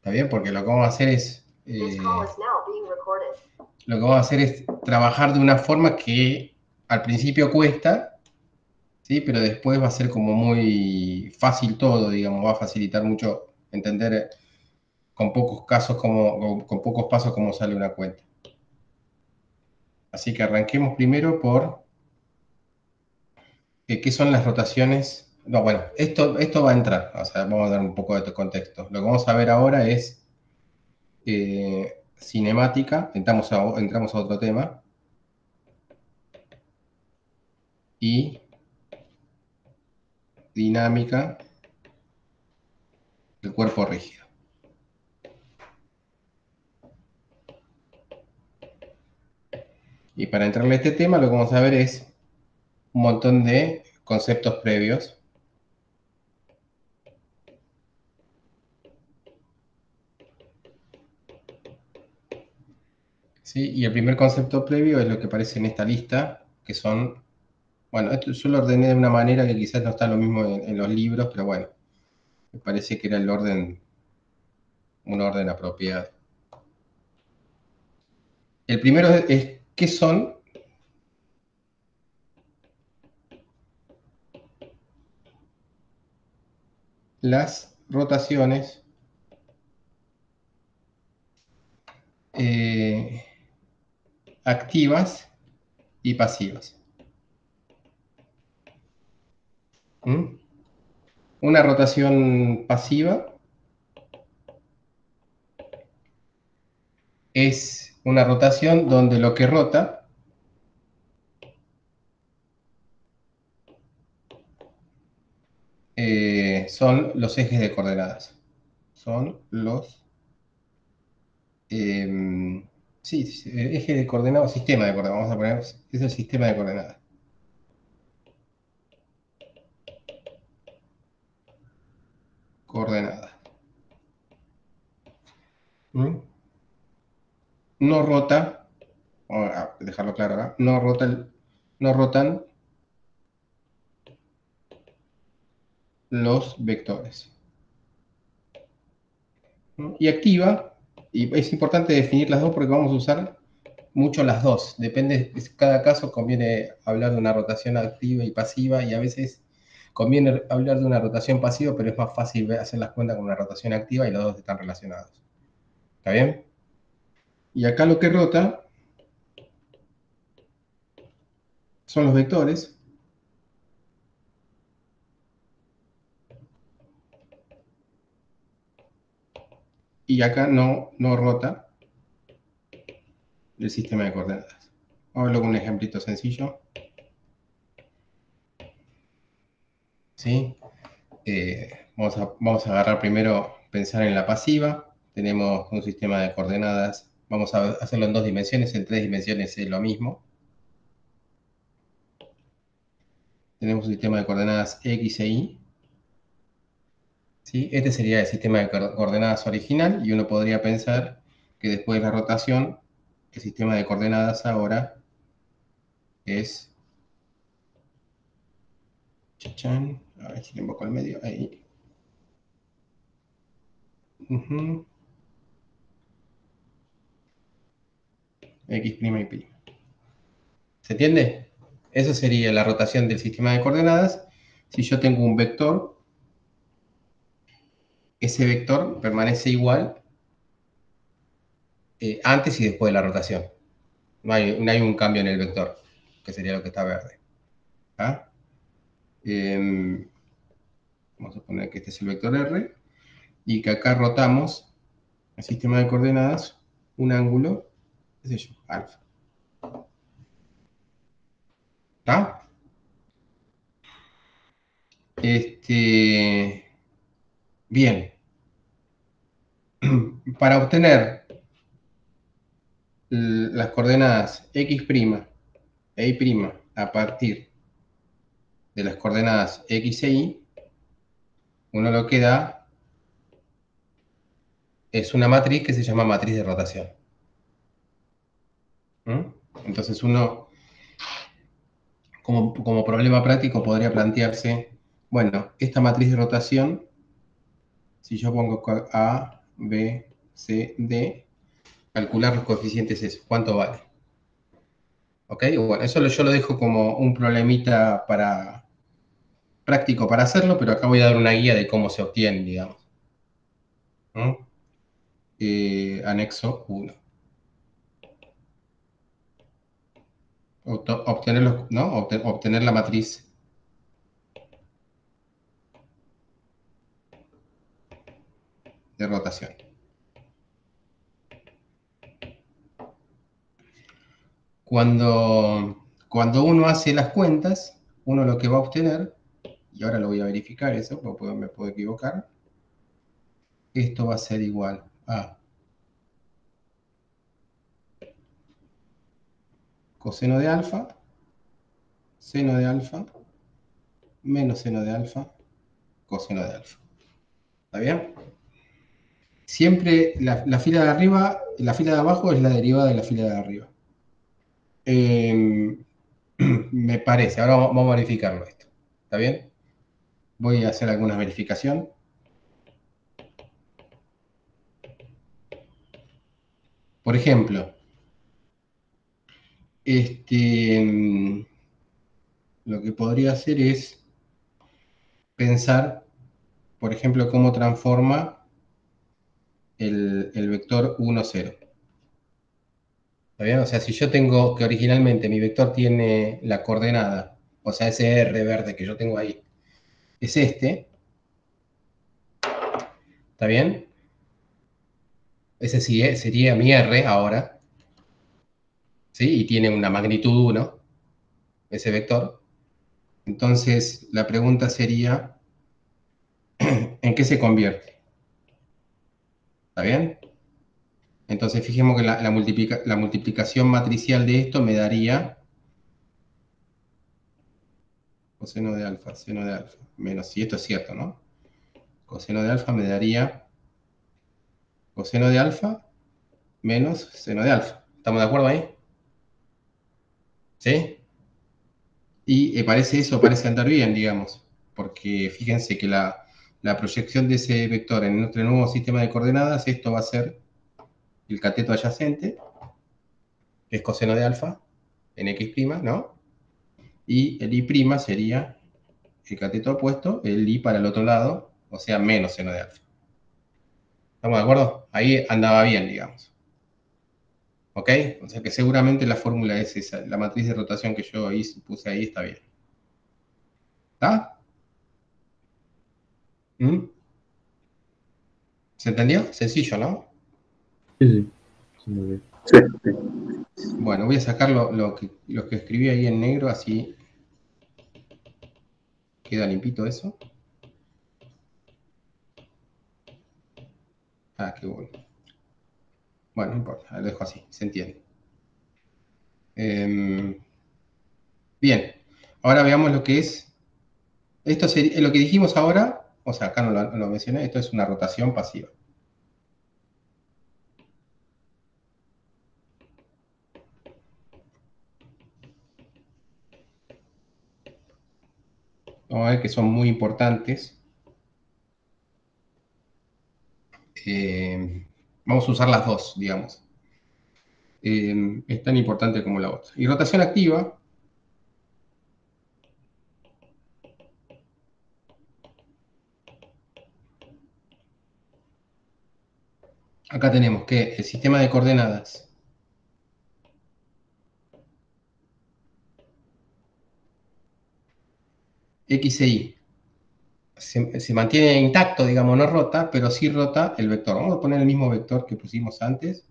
¿Está bien? Porque lo que vamos a hacer es... lo que vamos a hacer es trabajar de una forma que al principio cuesta, ¿sí? Pero después va a ser como muy fácil todo, digamos, va a facilitar mucho entender con pocos casos con pocos pasos cómo sale una cuenta. Así que arranquemos primero por qué son las rotaciones. No, bueno, esto va a entrar, o sea, vamos a dar un poco de contexto. Lo que vamos a ver ahora es cinemática, entramos a otro tema, y dinámica del cuerpo rígido. Y para entrarle a este tema, lo que vamos a ver es un montón de conceptos previos. ¿Sí? Y el primer concepto previo es lo que aparece en esta lista, que son, bueno, esto yo lo ordené de una manera que quizás no está lo mismo en los libros, pero bueno, me parece que era un orden apropiado. El primero es ¿qué son las rotaciones activas y pasivas? ¿Mm? Una rotación pasiva es una rotación donde lo que rota son los ejes de coordenadas. Son los... sí, eje de coordenadas, sistema de coordenadas. Vamos a poner, es el sistema de coordenadas. Coordenadas. ¿Mm? No rota, vamos a dejarlo claro acá, no rotan los vectores. ¿No? Y activa, y es importante definir las dos porque vamos a usar mucho las dos. Depende, cada caso conviene hablar de una rotación activa y pasiva, y a veces conviene hablar de una rotación pasiva, pero es más fácil hacer las cuentas con una rotación activa y los dos están relacionados. ¿Está bien? Y acá lo que rota son los vectores. Y acá no rota el sistema de coordenadas. Vamos a verlo con un ejemplito sencillo. ¿Sí? Vamos a agarrar primero, pensar en la pasiva. Tenemos un sistema de coordenadas. Vamos a hacerlo en 2 dimensiones. En 3 dimensiones es lo mismo. Tenemos un sistema de coordenadas X e Y. ¿Sí? Este sería el sistema de coordenadas original, y uno podría pensar que después de la rotación, el sistema de coordenadas ahora es... Chachán, a ver si le invoco al medio. Ahí. X' y pi. ¿Se entiende? Esa sería la rotación del sistema de coordenadas. Si yo tengo un vector, ese vector permanece igual antes y después de la rotación. No hay un cambio en el vector, que sería lo que está verde. ¿Ah? Vamos a poner que este es el vector R, y que acá rotamos el sistema de coordenadas un ángulo, qué sé yo, alfa. ¿Está? Bien. Para obtener las coordenadas x' e y' a partir de las coordenadas x e y, uno lo que da es una matriz que se llama matriz de rotación. ¿Mm? Entonces uno, como problema práctico, podría plantearse, bueno, esta matriz de rotación, si yo pongo a B, C, D. Calcular los coeficientes es cuánto vale. ¿Ok? Bueno, eso yo lo dejo como un problemita práctico para hacerlo, pero acá voy a dar una guía de cómo se obtiene, digamos. ¿Mm? Anexo 1. Obtener, ¿no? Obtener la matriz de rotación. Cuando uno hace las cuentas, uno lo que va a obtener, y ahora lo voy a verificar eso, porque me puedo equivocar, esto va a ser igual a coseno de alfa, seno de alfa, menos seno de alfa, coseno de alfa. ¿Está bien? Siempre la fila de arriba, la fila de abajo es la derivada de la fila de arriba. Me parece, ahora vamos a verificarlo esto. ¿Está bien? Voy a hacer alguna verificación. Por ejemplo, lo que podría hacer es pensar, por ejemplo, cómo transforma el vector 1, 0. ¿Está bien? O sea, si yo tengo que originalmente mi vector tiene la coordenada, o sea, ese R verde que yo tengo ahí, es este, ¿está bien? Ese sí sería mi R ahora, ¿sí? Y tiene una magnitud 1, ese vector. Entonces, la pregunta sería, ¿en qué se convierte? ¿Está bien? Entonces, fijemos que la multiplicación matricial de esto me daría coseno de alfa, seno de alfa, menos, si esto es cierto, ¿no? Coseno de alfa me daría coseno de alfa menos seno de alfa. ¿Estamos de acuerdo ahí? ¿Sí? Y parece andar bien, digamos, porque fíjense que la proyección de ese vector en nuestro nuevo sistema de coordenadas, esto va a ser el cateto adyacente, que es coseno de alfa, en x', ¿no? Y el y' sería el cateto opuesto, el y para el otro lado, o sea, menos seno de alfa. ¿Estamos de acuerdo? Ahí andaba bien, digamos. ¿Ok? O sea que seguramente la fórmula es esa, la matriz de rotación que yo puse ahí está bien. ¿Está? ¿Mm? ¿Se entendió? Sencillo, ¿no? Sí, sí, sí, muy bien. Sí, Bueno, voy a sacar lo que escribí ahí en negro, así queda limpito eso. Ah, qué bueno. Bueno, no importa, lo dejo así, se entiende. Bien, ahora veamos lo que es. Esto sería lo que dijimos ahora, o sea, acá no lo mencioné, esto es una rotación pasiva. Vamos a ver que son muy importantes. Vamos a usar las dos, digamos. Es tan importante como la otra. Y rotación activa, acá tenemos que el sistema de coordenadas x e y se mantiene intacto, digamos, no rota, pero sí rota el vector. Vamos a poner el mismo vector que pusimos antes.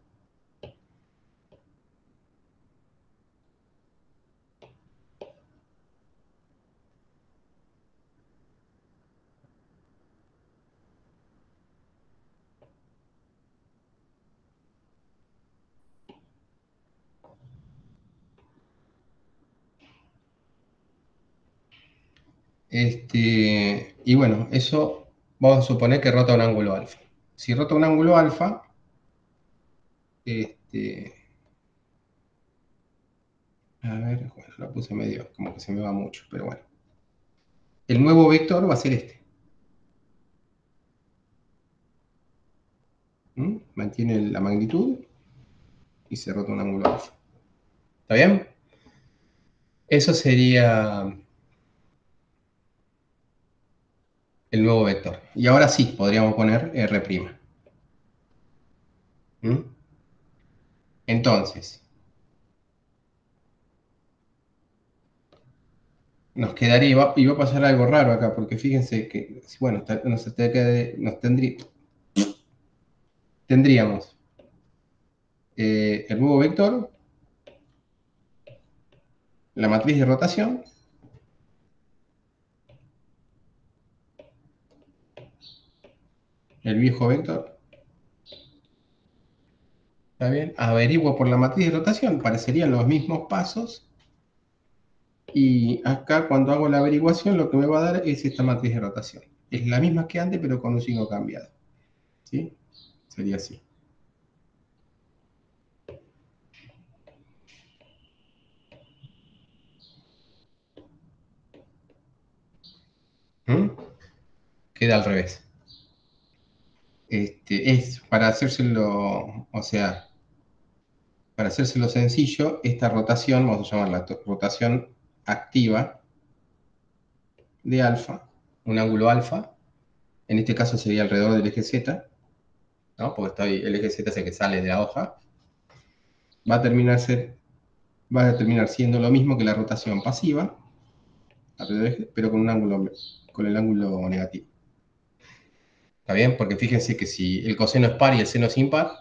Y bueno, eso vamos a suponer que rota un ángulo alfa. Si rota un ángulo alfa, este, a ver, bueno, lo puse medio, como que se me va mucho, pero bueno. El nuevo vector va a ser este. Mantiene la magnitud y se rota un ángulo alfa. ¿Está bien? Eso sería el nuevo vector. Y ahora sí, podríamos poner R'. Entonces, nos quedaría, y va a pasar algo raro acá, porque fíjense que, bueno, tendríamos el nuevo vector, la matriz de rotación, el viejo vector. ¿Está bien? Averiguo por la matriz de rotación, parecerían los mismos pasos. Y acá cuando hago la averiguación lo que me va a dar es esta matriz de rotación. Es la misma que antes, pero con un signo cambiado. ¿Sí? Sería así. ¿Mm? Queda al revés. Es para hacérselo, o sea, para hacérselo sencillo, esta rotación, vamos a llamarla rotación activa de alfa, un ángulo alfa, en este caso sería alrededor del eje Z, ¿no? Porque el eje Z es el que sale de la hoja, va a terminar, va a terminar siendo lo mismo que la rotación pasiva, pero con un ángulo, con el ángulo negativo. ¿Está bien? Porque fíjense que si el coseno es par y el seno es impar,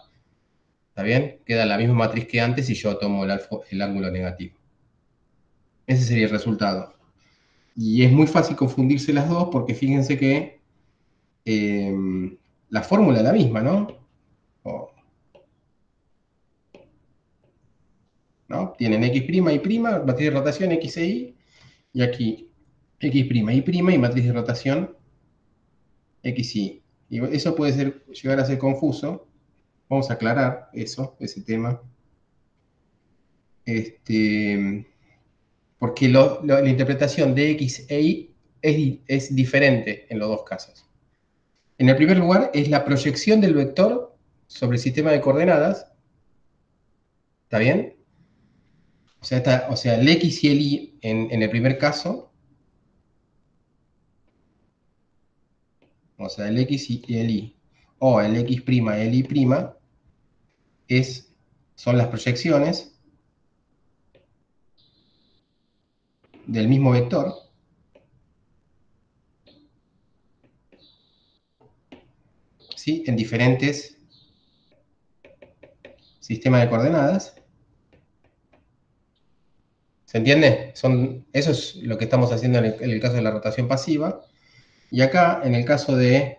¿está bien? Queda la misma matriz que antes y yo tomo el ángulo negativo. Ese sería el resultado. Y es muy fácil confundirse las dos porque fíjense que la fórmula es la misma, ¿no? ¿No? Tienen X' y', matriz de rotación X e y aquí X' y' y matriz de rotación X y. Y eso puede llegar a ser confuso. Vamos a aclarar eso, ese tema. Porque la interpretación de X e Y es diferente en los dos casos. En el primer lugar, es la proyección del vector sobre el sistema de coordenadas. ¿Está bien? O sea, el X y el Y en el primer caso, o sea, el X y el Y, o el X' y el Y', son las proyecciones del mismo vector, ¿sí? En diferentes sistemas de coordenadas. ¿Se entiende? Eso es lo que estamos haciendo en el caso de la rotación pasiva. Y acá, en el caso de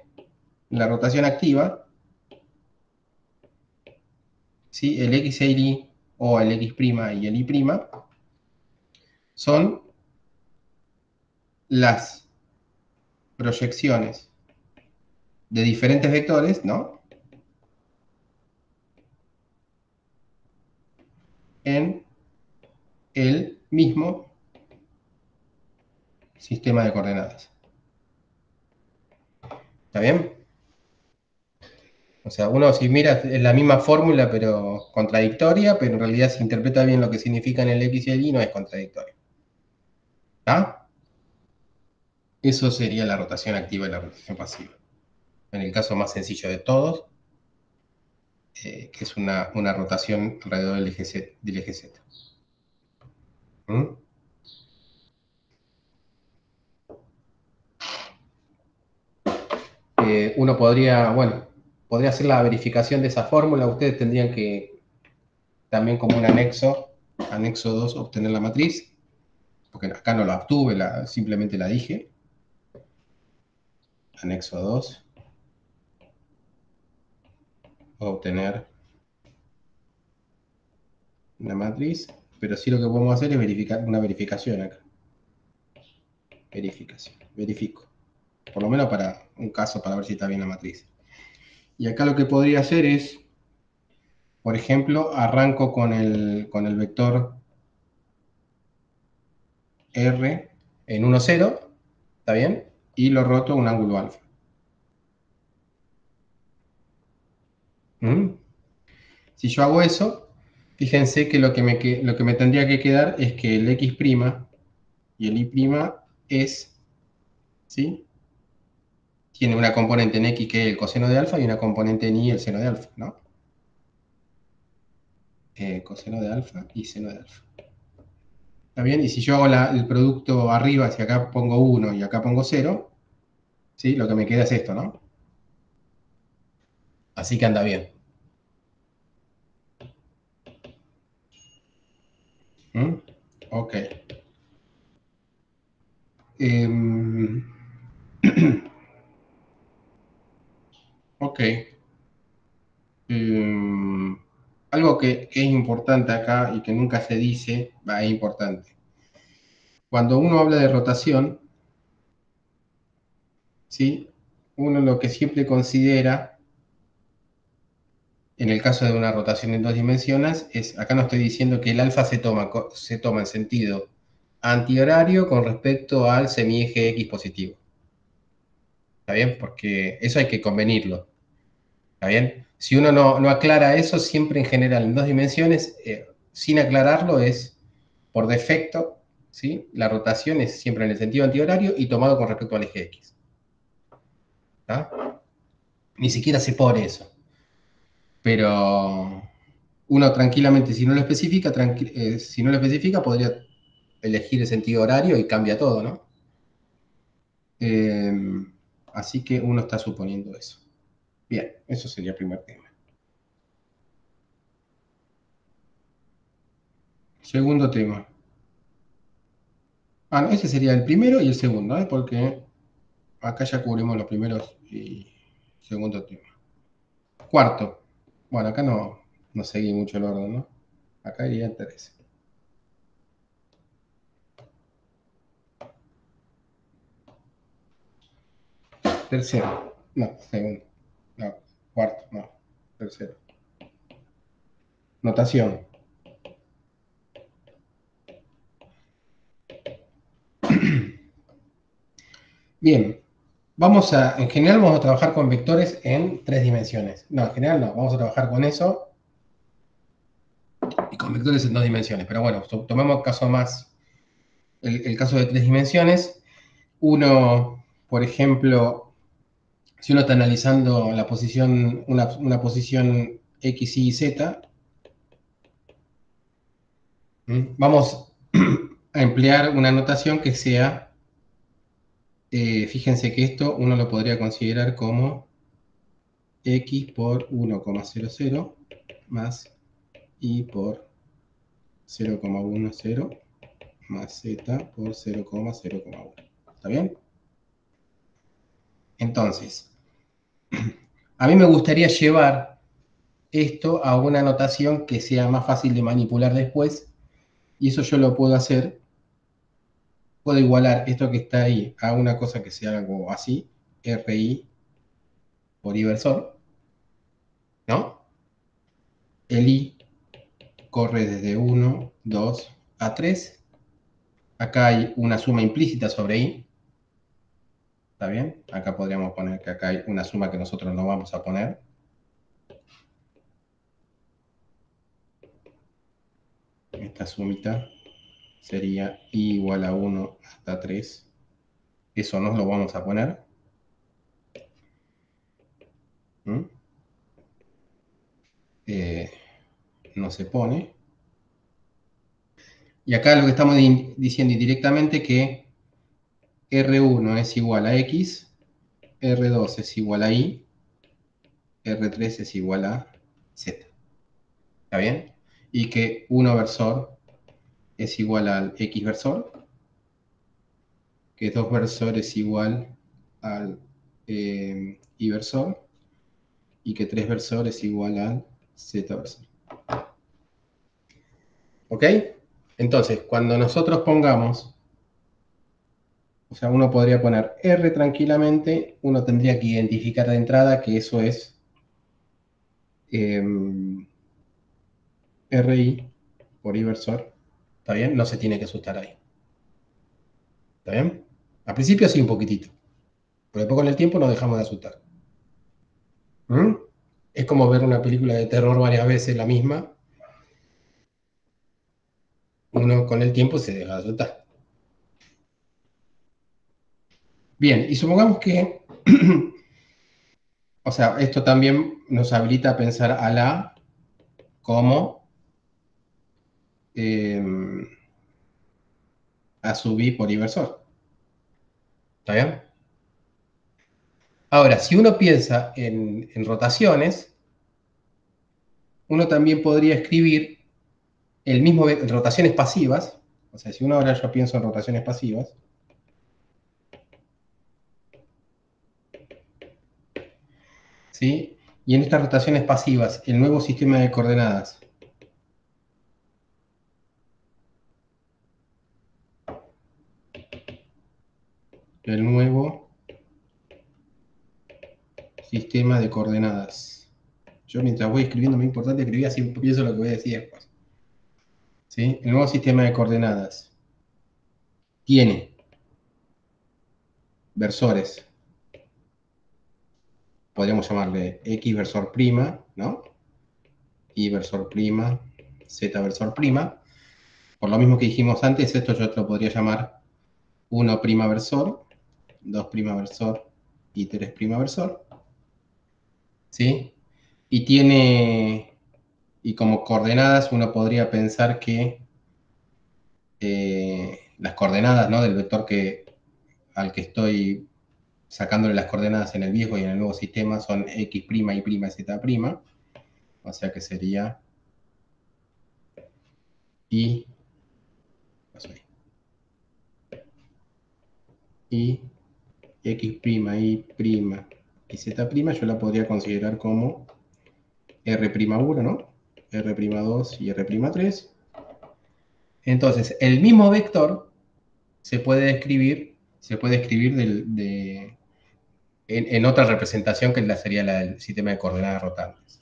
la rotación activa, ¿sí? El X y el Y, o el X' y el Y', son las proyecciones de diferentes vectores, ¿no? En el mismo sistema de coordenadas. ¿Está bien? O sea, uno si mira es la misma fórmula, pero contradictoria, pero en realidad si interpreta bien lo que significan el X y el Y, no es contradictorio. ¿Está? Eso sería la rotación activa y la rotación pasiva. En el caso más sencillo de todos, que es una rotación alrededor del eje Z. ¿Mm? Uno podría, bueno, podría hacer la verificación de esa fórmula. Ustedes tendrían que, también como un anexo 2, obtener la matriz, porque acá no la obtuve, simplemente la dije. Anexo 2, obtener la matriz, pero sí lo que podemos hacer es verificar una verificación acá. Verifico. Por lo menos para un caso, para ver si está bien la matriz. Y acá lo que podría hacer es, por ejemplo, arranco con el vector R en 1, 0, ¿está bien? Y lo roto a un ángulo alfa. ¿Mm? Si yo hago eso, fíjense que lo que me tendría que quedar es que el X' y el Y' es, ¿sí? Tiene una componente en X que es el coseno de alfa y una componente en Y el seno de alfa, ¿no? Coseno de alfa y seno de alfa. ¿Está bien? Y si yo hago el producto arriba, si acá pongo 1 y acá pongo 0, ¿sí? Lo que me queda es esto, ¿no? Así que anda bien. ¿Mm? Ok. Em, ok. Em, algo que es importante acá y que nunca se dice, es importante. Cuando uno habla de rotación, ¿sí? Uno lo que siempre considera, en el caso de una rotación en dos dimensiones, es, acá no estoy diciendo que el alfa se toma en sentido antihorario con respecto al semieje X positivo. ¿Está bien? Porque eso hay que convenirlo. ¿Está bien? Si uno no aclara eso, siempre en general en dos dimensiones, sin aclararlo, es por defecto, ¿sí? La rotación es siempre en el sentido antihorario y tomado con respecto al eje X. ¿Está? Ni siquiera se pone eso. Pero uno tranquilamente, si no lo especifica, podría elegir el sentido horario y cambia todo, ¿no? Eh, así que uno está suponiendo eso. Bien, eso sería el primer tema. Segundo tema. Ah, no, ese sería el primero y el segundo, ¿eh? Porque acá ya cubrimos los primeros y segundo tema. Cuarto. Bueno, acá no seguí mucho el orden, ¿no? Acá iría en tres. Tercero. No, segundo. No, cuarto, no. Tercero. Notación. Bien. En general vamos a trabajar con vectores en tres dimensiones. No, en general no. Vamos a trabajar con eso y con vectores en dos dimensiones. Pero bueno, tomemos caso más, el caso de tres dimensiones. Uno, por ejemplo, si uno está analizando la posición, una posición X, Y, Z, vamos a emplear una notación que sea, fíjense que esto uno lo podría considerar como X por 1,00 más Y por 0,10 más Z por 0,0,1. ¿Está bien? Entonces, a mí me gustaría llevar esto a una notación que sea más fácil de manipular después, y eso yo lo puedo hacer. Puedo igualar esto que está ahí a una cosa que sea algo así, RI por I versor, ¿no? El I corre desde 1, 2 a 3. Acá hay una suma implícita sobre I. ¿Está bien? Acá podríamos poner que acá hay una suma que nosotros no vamos a poner. Esta sumita sería I igual a 1 hasta 3. Eso no lo vamos a poner. ¿Mm? No se pone. Y acá lo que estamos diciendo indirectamente que R1 es igual a X, R2 es igual a Y, R3 es igual a Z. ¿Está bien? Y que 1 versor es igual al X versor, que 2 versor es igual al Y versor, y que 3 versor es igual al Z versor. ¿Ok? Entonces, cuando nosotros pongamos, o sea, uno podría poner R tranquilamente, uno tendría que identificar de entrada que eso es RI por I versor. ¿Está bien? No se tiene que asustar ahí. ¿Está bien? Al principio sí un poquitito, pero después con el tiempo nos dejamos de asustar. ¿Mm? Es como ver una película de terror varias veces, la misma. Uno con el tiempo se deja de asustar. Bien, y supongamos que, o sea, esto también nos habilita a pensar a la como eh, a sub i por inversor. ¿Está bien? Ahora, si uno piensa en rotaciones, uno también podría escribir el mismo, rotaciones pasivas. O sea, si uno ahora yo pienso en rotaciones pasivas, ¿sí? Y en estas rotaciones pasivas, el nuevo sistema de coordenadas el nuevo sistema de coordenadas. Yo mientras voy escribiendo, me es importante escribir así pienso lo que voy a decir después. ¿Sí? El nuevo sistema de coordenadas tiene versores, podríamos llamarle X versor prima, ¿no? Y versor prima, Z versor prima. Por lo mismo que dijimos antes, esto yo te lo podría llamar 1' versor, 2' versor y 3' versor. ¿Sí? Y tiene, y como coordenadas uno podría pensar que las coordenadas, ¿no?, del vector al que estoy sacándole las coordenadas en el viejo y en el nuevo sistema son X', Y', Z', o sea que sería Y, no sé, Y, X', Y, Z', yo la podría considerar como R'1, ¿no? R'2 y R'3. Entonces, el mismo vector se puede escribir en otra representación que sería la del sistema de coordenadas rotantes.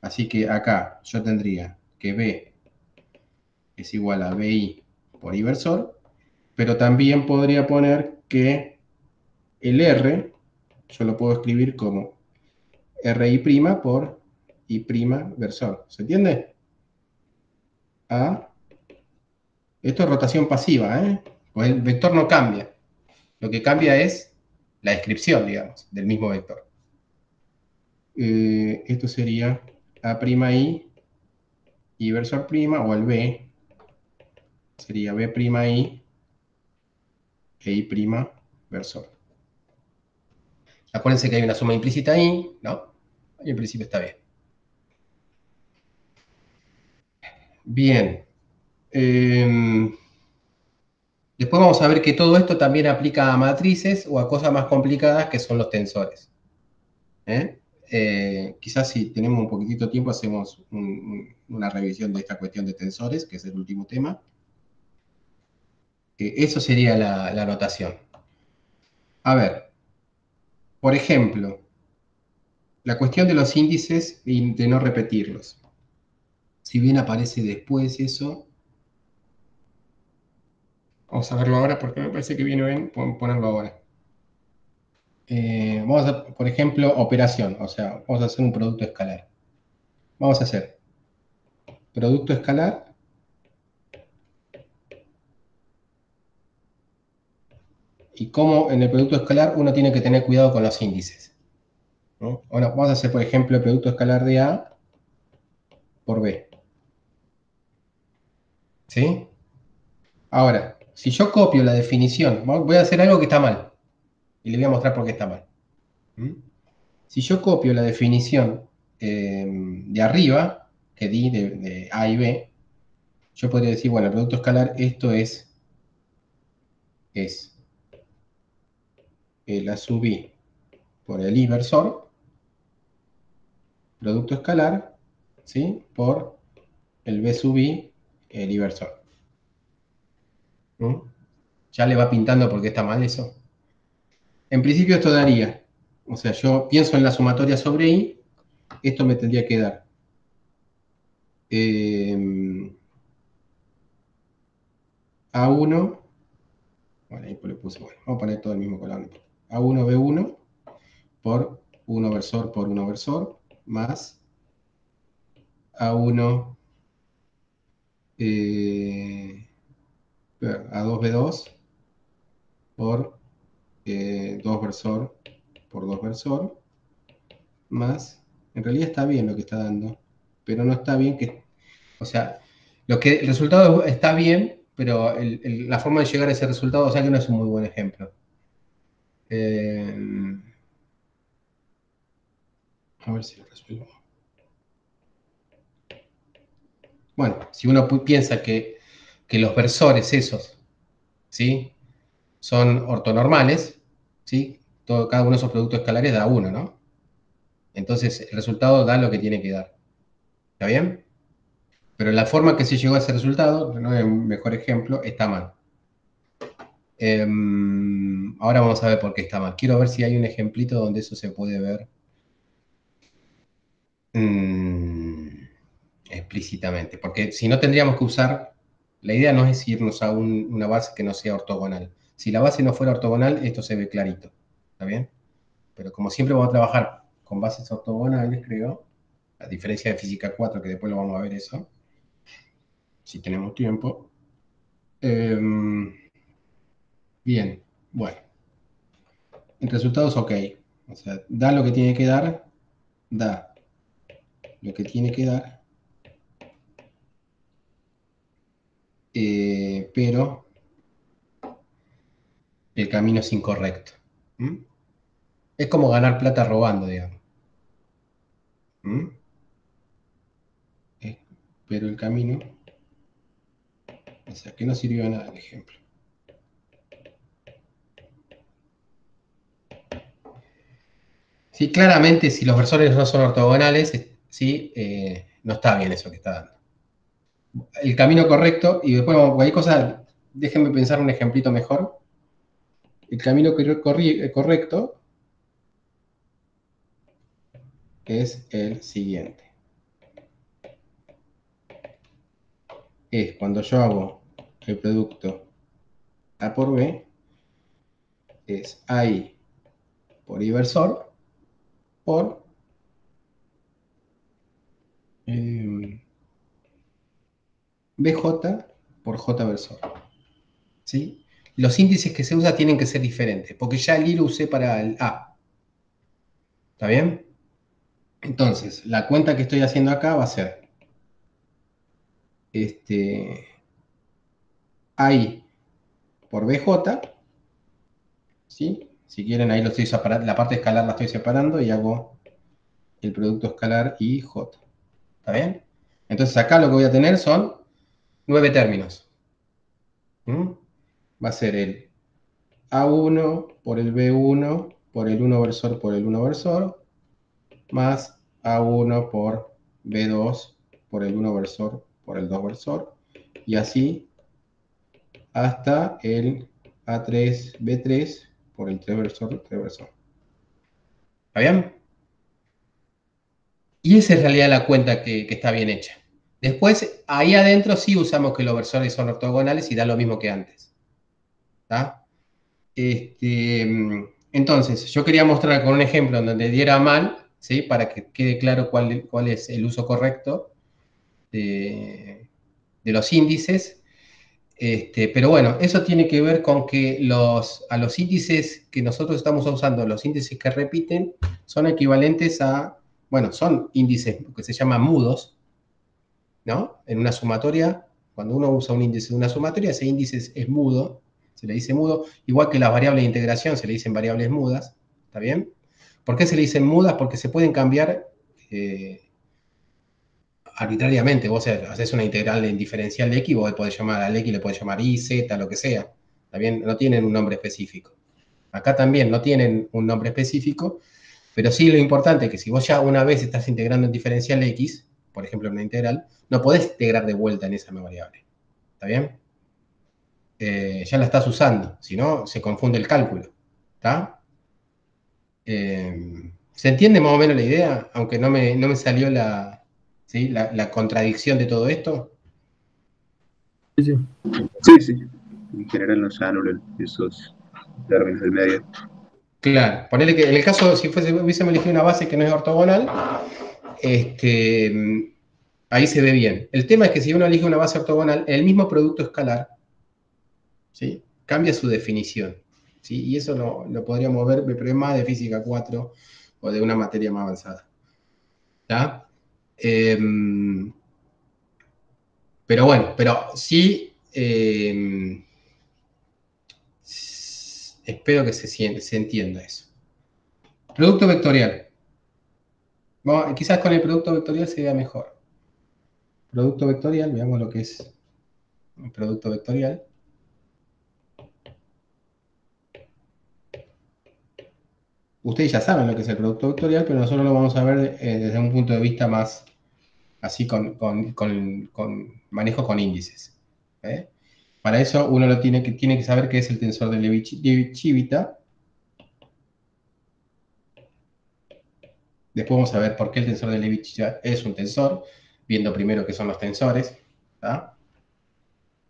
Así que acá yo tendría que B es igual a BI por I versor, pero también podría poner que el R yo lo puedo escribir como RI' por I' versor. ¿Se entiende? A, esto es rotación pasiva, ¿eh? Pues el vector no cambia. Lo que cambia es la descripción, digamos, del mismo vector. Esto sería A'I y versor prima, o el B sería B'I e I' versor. Acuérdense que hay una suma implícita ahí, ¿no? Y en principio está bien. Bien. Después vamos a ver que todo esto también aplica a matrices o a cosas más complicadas que son los tensores. ¿Eh? Quizás si tenemos un poquitito de tiempo hacemos una revisión de esta cuestión de tensores, que es el último tema. Eso sería la notación. A ver, por ejemplo, la cuestión de los índices y de no repetirlos. Si bien aparece después eso, vamos a verlo ahora porque me parece que viene bien ponerlo ahora. Vamos a, por ejemplo, operación, o sea, vamos a hacer un producto escalar. Vamos a hacer producto escalar y cómo en el producto escalar uno tiene que tener cuidado con los índices, ¿no? Ahora, vamos a hacer, por ejemplo, el producto escalar de A por B. ¿Sí? Ahora, si yo copio la definición, voy a hacer algo que está mal y le voy a mostrar por qué está mal. ¿Mm? Si yo copio la definición de arriba, que di de A y B, yo podría decir, bueno, el producto escalar, esto es la sub i por el inversor, producto escalar, ¿sí? Por el b sub i, el inversor. ¿Mm? Ya le va pintando porque está mal eso. En principio esto daría, o sea, yo pienso en la sumatoria sobre i, esto me tendría que dar A1, bueno, ahí le puse, bueno, vamos a poner todo el mismo color. A1, B1 por 1 versor por 1 versor, más A1 A2B2 por 2 versor por 2 versor, más, en realidad está bien lo que está dando, pero no está bien que, o sea, el resultado está bien, pero la forma de llegar a ese resultado, o sea que no es un muy buen ejemplo. A ver si lo resuelvo. Bueno, si uno piensa que los versores esos, ¿sí? Son ortonormales, ¿sí? Cada uno de esos productos escalares da uno, ¿no? Entonces el resultado da lo que tiene que dar. ¿Está bien? Pero la forma que se llegó a ese resultado, no es un mejor ejemplo, está mal. Ahora vamos a ver por qué está mal. Quiero ver si hay un ejemplito donde eso se puede ver explícitamente. Porque si no tendríamos que usar, la idea no es irnos a una base que no sea ortogonal. Si la base no fuera ortogonal, esto se ve clarito. ¿Está bien? Pero como siempre vamos a trabajar con bases ortogonales, creo, a diferencia de física 4, que después lo vamos a ver eso, si tenemos tiempo. Bien, bueno. El resultado es ok. O sea, da lo que tiene que dar, da lo que tiene que dar, pero el camino es incorrecto. ¿Mm? Es como ganar plata robando, digamos. ¿Mm? Eh, pero el camino, o sea, que no sirvió de nada el ejemplo. Sí, claramente, si los versores no son ortogonales, sí, no está bien eso que está dando. El camino correcto, y después cualquier cosa, déjenme pensar un ejemplito mejor. El camino correcto es el siguiente. Es cuando yo hago el producto A por B, es AI por inversor por BJ por J versor. ¿Sí? Los índices que se usan tienen que ser diferentes, porque ya el I lo usé para el A. ¿Está bien? Entonces, la cuenta que estoy haciendo acá va a ser AI por BJ, ¿sí? Si quieren, ahí lo estoy separando, la parte escalar la estoy separando y hago el producto escalar IJ. ¿Está bien? Entonces acá lo que voy a tener son 9 términos. ¿Mm? Va a ser el A1 por el B1 por el 1 versor por el 1 versor, más A1 por B2 por el 1 versor por el 2 versor, y así hasta el A3, B3 por el 3 versor, 3 versor. ¿Está bien? Y esa es en realidad la cuenta que está bien hecha. Después, ahí adentro sí usamos que los versores son ortogonales y da lo mismo que antes. ¿Está? Entonces, yo quería mostrar con un ejemplo en donde diera mal, ¿sí? Para que quede claro cuál es el uso correcto de los índices. Pero bueno, eso tiene que ver con que a los índices que nosotros estamos usando, los índices que repiten, son equivalentes a, bueno, son índices que se llaman mudos, ¿no? En una sumatoria, cuando uno usa un índice de una sumatoria, ese índice es mudo, se le dice mudo, igual que las variables de integración se le dicen variables mudas, ¿está bien? ¿Por qué se le dicen mudas? Porque se pueden cambiar arbitrariamente. Vos haces una integral en diferencial de x, vos podés llamar al x, le podés llamar y, z, lo que sea. ¿Está bien? No tienen un nombre específico. Acá también no tienen un nombre específico, pero sí lo importante es que si vos ya una vez estás integrando en diferencial x, por ejemplo en una integral, no podés integrar de vuelta en esa variable. ¿Está bien? Ya la estás usando, si no, se confunde el cálculo. ¿Está? ¿Se entiende más o menos la idea? Aunque no me salió ¿sí? la contradicción de todo esto. Sí, sí. Sí, sí. En general no se anulan esos términos del medio. Claro, ponele que en el caso, si hubiésemos elegido una base que no es ortogonal, ahí se ve bien. El tema es que si uno elige una base ortogonal, el mismo producto escalar, ¿sí?, cambia su definición, ¿sí? Y eso lo podríamos ver, pero es más de física 4 o de una materia más avanzada. ¿Está? Pero bueno, pero sí, espero que se entienda eso. Producto vectorial. Bueno, quizás con el producto vectorial se vea mejor. Producto vectorial, veamos lo que es un producto vectorial. Ustedes ya saben lo que es el producto vectorial, pero nosotros lo vamos a ver desde un punto de vista más así con manejo con índices. ¿Eh? Para eso uno tiene que saber qué es el tensor de Levi-Civita. Después vamos a ver por qué el tensor de Levi-Civita es un tensor, viendo primero qué son los tensores. ¿Tá?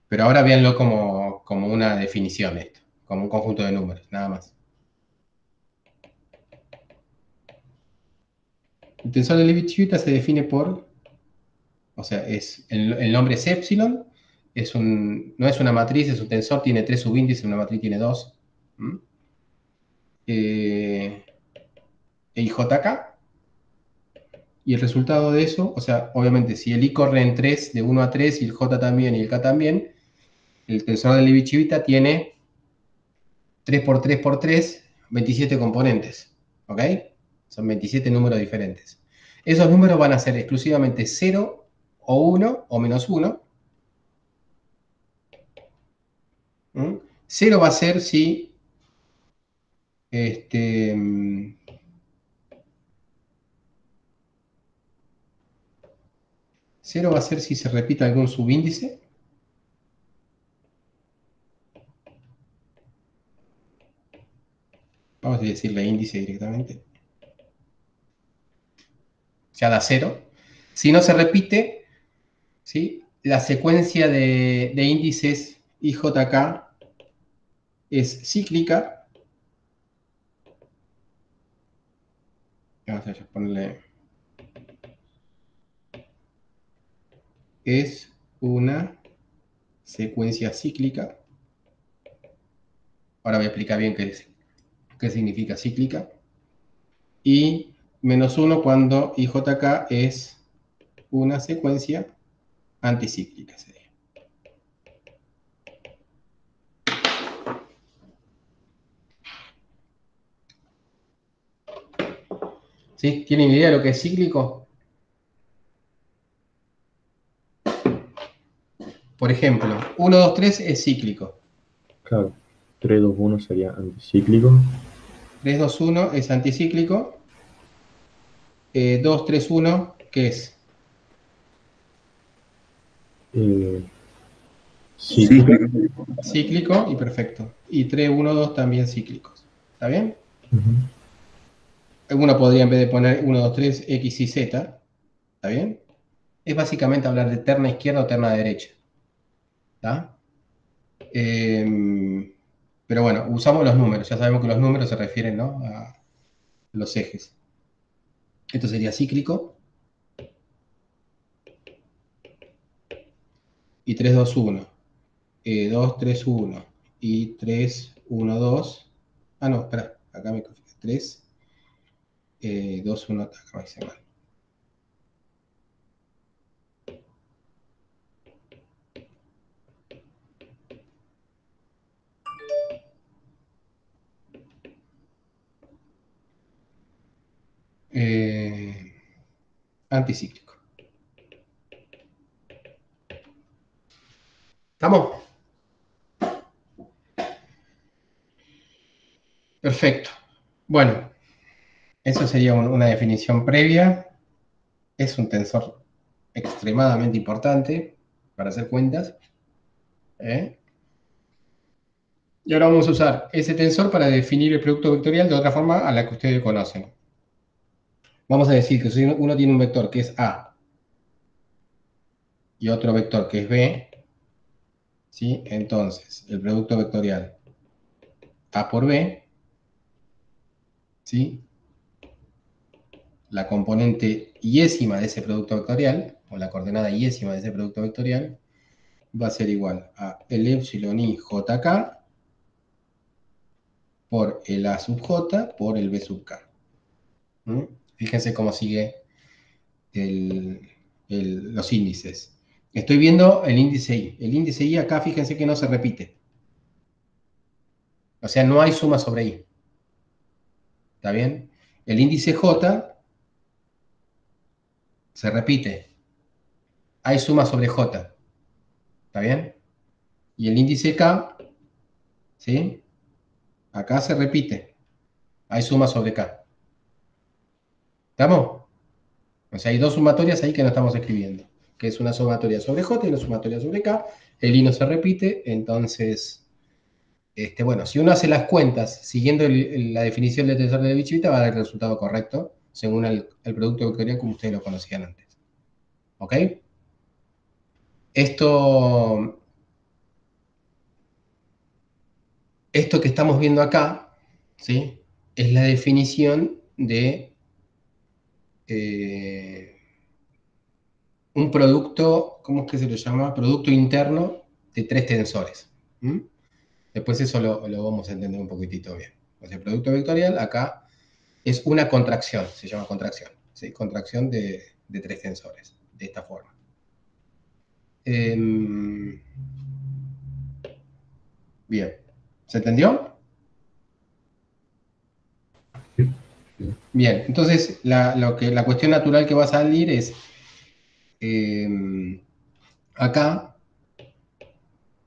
Pero ahora véanlo como una definición esto, como un conjunto de números, nada más. El tensor de Levi-Civita se define por, o sea, el nombre es epsilon, no es una matriz, es un tensor, tiene 3 subíndices, una matriz tiene 2. IJK, y el resultado de eso, o sea, obviamente si el I corre en 3, de 1 a 3, y el J también, y el K también, el tensor de Levi-Civita tiene 3 por 3 por 3, 27 componentes, ¿ok? Son 27 números diferentes. Esos números van a ser exclusivamente 0 o 1 o menos 1. 0 va a ser si 0 va a ser si se repite algún subíndice. Vamos a decirle índice directamente. Ya da 0. Si no se repite, ¿sí?, la secuencia de índices IJK es cíclica. Vamos a ponerle. Es una secuencia cíclica. Ahora voy a explicar bien qué significa cíclica. Y menos 1 cuando IJK es una secuencia anticíclica. Sería. ¿Sí? ¿Tienen idea de lo que es cíclico? Por ejemplo, 1, 2, 3 es cíclico. Claro, 3, 2, 1 sería anticíclico. 3, 2, 1 es anticíclico. 2, 3, 1, ¿qué es? Cíclico. Cíclico y perfecto. Y 3, 1, 2 también cíclicos. ¿Está bien? Uno podría, en vez de poner 1, 2, 3, X y Z. ¿Está bien? Es básicamente hablar de terna izquierda o terna derecha. ¿Está? Pero bueno, usamos los números. Ya sabemos que los números se refieren, ¿no?, a los ejes. Esto sería cíclico. Y 3, 2, 1. 2, 3, 1. Y 3, 1, 2. Ah, no, espera. Acá me confundí. 3, 2, 1. Acá me hice mal. Anticíclico. ¿Estamos? Perfecto. Bueno, eso sería una definición previa. Es un tensor extremadamente importante para hacer cuentas. Y ahora vamos a usar ese tensor para definir el producto vectorial de otra forma a la que ustedes conocen. Vamos a decir que si uno tiene un vector que es A y otro vector que es B, ¿sí?, entonces el producto vectorial A por B, ¿sí?, la componente iésima de ese producto vectorial, o la coordenada iésima de ese producto vectorial, va a ser igual a el epsilon i jk por el a sub j por el b sub k. ¿Mm? Fíjense cómo sigue los índices. Estoy viendo el índice i. El índice i acá, fíjense que no se repite. O sea, no hay suma sobre i. ¿Está bien? El índice j se repite. Hay suma sobre j. ¿Está bien? Y el índice k, ¿sí? Acá se repite. Hay suma sobre k. ¿Estamos? O sea, hay dos sumatorias ahí que no estamos escribiendo, que es una sumatoria sobre j y una sumatoria sobre k. El i no se repite, entonces, bueno, si uno hace las cuentas siguiendo la definición del tensor de Levi-Civita, va a dar el resultado correcto, según el producto vectorial como ustedes lo conocían antes. ¿Ok? Esto que estamos viendo acá, ¿sí? Es la definición de un producto, ¿cómo es que se lo llama? Producto interno de tres tensores. ¿Mm? Después eso lo vamos a entender un poquitito bien. O sea, el producto vectorial acá es una contracción, se llama contracción. ¿Sí? Contracción de tres tensores, de esta forma. Bien, ¿se entendió? Bien, entonces la cuestión natural que va a salir es, acá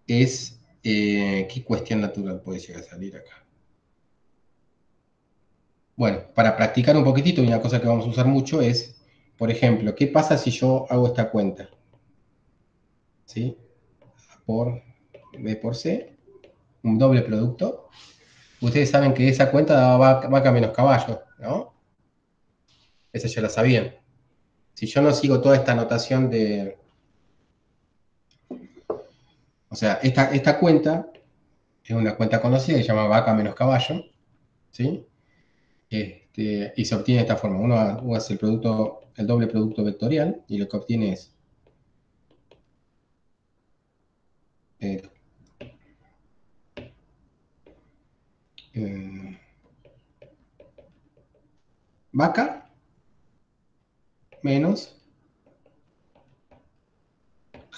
es, ¿qué cuestión natural puede llegar a salir acá? Bueno, para practicar un poquitito, y una cosa que vamos a usar mucho es, por ejemplo, ¿qué pasa si yo hago esta cuenta? ¿Sí? Por B por C, un doble producto. Ustedes saben que esa cuenta daba vaca menos caballo, ¿no? Esa ya la sabían. Si yo no sigo toda esta notación de... O sea, esta cuenta es una cuenta conocida que se llama vaca menos caballo, ¿sí? Y se obtiene de esta forma. Uno hace el doble producto vectorial y lo que obtiene es eh, eh, vaca menos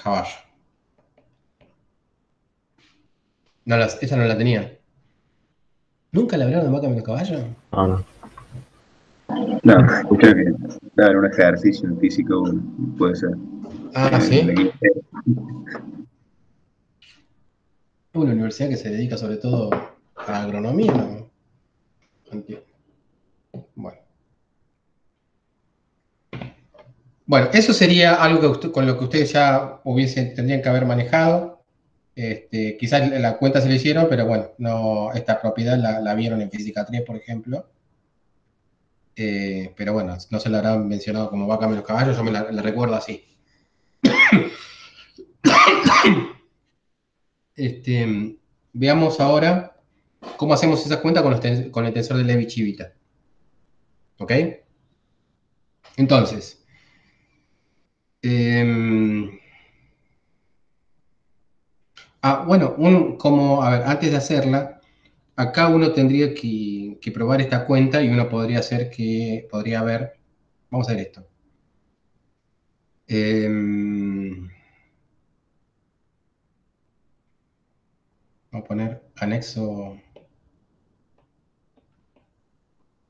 caballo. No, esa no la tenía. ¿Nunca le hablaron de vaca menos caballo? Ah, no. No, creo que dar un ejercicio en físico puede ser. Ah, La sí. quinta. Una universidad que se dedica sobre todo a agronomía, ¿no? Entiendo. Bueno. Bueno, eso sería algo con lo que ustedes ya tendrían que haber manejado. Quizás la cuenta se le hicieron, pero bueno, no, esta propiedad la vieron en física 3, por ejemplo. Pero bueno, no se la habrán mencionado como vaca menos caballo, yo la recuerdo así. Veamos ahora cómo hacemos esa cuenta con el tensor de Levi-Civita. ¿Ok? Entonces, eh, bueno, a ver, antes de hacerla, acá uno tendría que probar esta cuenta y uno podría ver, vamos a ver esto. Vamos a poner anexo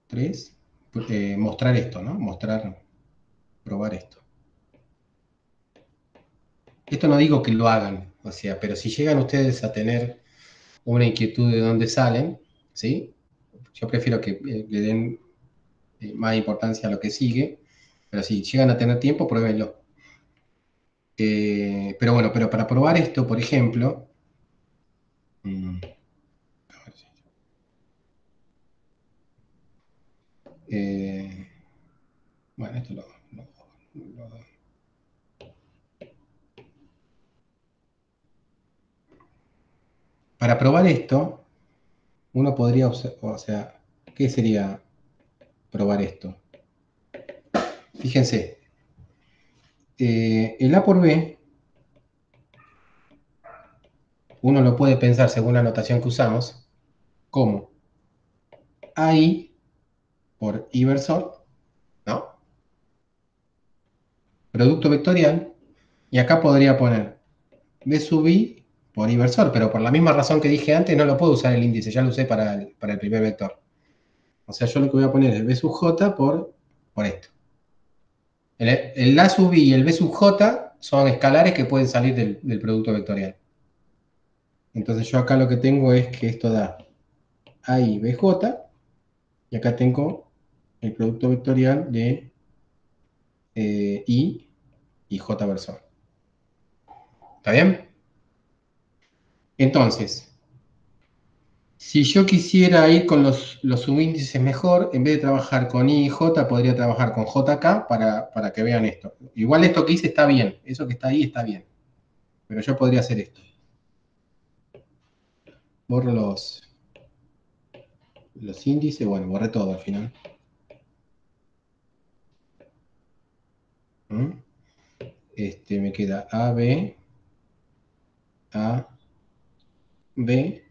3, mostrar esto, ¿no? Probar esto. Esto no digo que lo hagan, o sea, pero si llegan ustedes a tener una inquietud de dónde salen, ¿sí? Yo prefiero que le den más importancia a lo que sigue, pero si llegan a tener tiempo, pruébenlo. Pero bueno, pero para probar esto, por ejemplo, a ver eh, bueno, esto para probar esto, uno podría, o sea, ¿qué sería probar esto? Fíjense, el A por B, uno lo puede pensar según la notación que usamos, como AI por inversor, ¿no? Producto vectorial, y acá podría poner B sub I por inversor, pero por la misma razón que dije antes, no lo puedo usar el índice, ya lo usé para el primer vector. O sea, yo lo que voy a poner es B sub J por esto. El A sub I y el B sub J son escalares que pueden salir del producto vectorial. Entonces yo acá lo que tengo es que esto da AI BJ, y acá tengo el producto vectorial de I y J versor. ¿Está bien? Entonces, si yo quisiera ir con los subíndices mejor, en vez de trabajar con I y J, podría trabajar con JK para que vean esto. Igual esto que hice está bien, eso que está ahí está bien. Pero yo podría hacer esto. Borro los índices, bueno, borré todo al final. ¿Mm? Me queda AB, A, B,